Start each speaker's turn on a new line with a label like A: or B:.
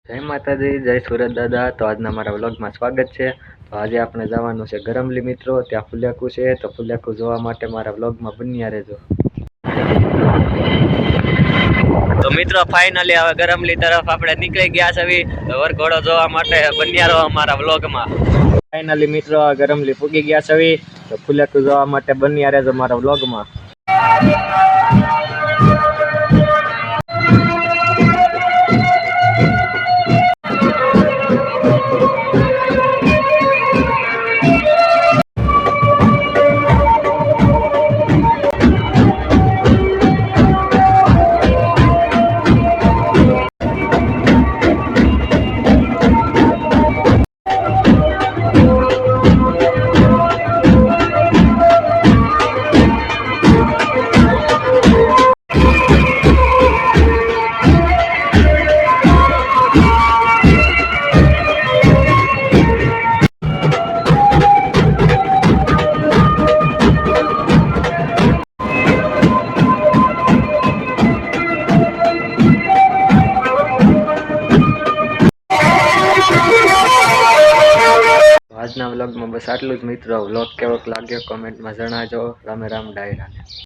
A: જય માતાજી, જય સુરત દાદા। તો આજના મારા વ્લોગમાં સ્વાગત છે। તો આજે આપણે જવાનું છે ગરમલી મિત્રો, ત્યાં ફુલ્યાકું છે। તો ફુલ્યાકું જોવા માટે મારા વ્લોગમાં બન્યા રહેજો। તો મિત્રો ફાઇનલી હવે ગરમલી તરફ આપણે નીકળી ગયા છે। તો વરઘોડો જોવા માટે બન્યા રહો અમારા વ્લોગમાં। ફાઇનલી મિત્રો ગરમલી પૂગી ગયા છે। તો ફુલ્યાકું જોવા માટે બન્યા રહેજો મારા વ્લોગમાં। આજના વ્લોગમાં બસ આટલું જ મિત્રો। વ્લોગ કેવોક લાગ્યો કોમેન્ટમાં જણાવજો। રામે રામ ડાયરાને।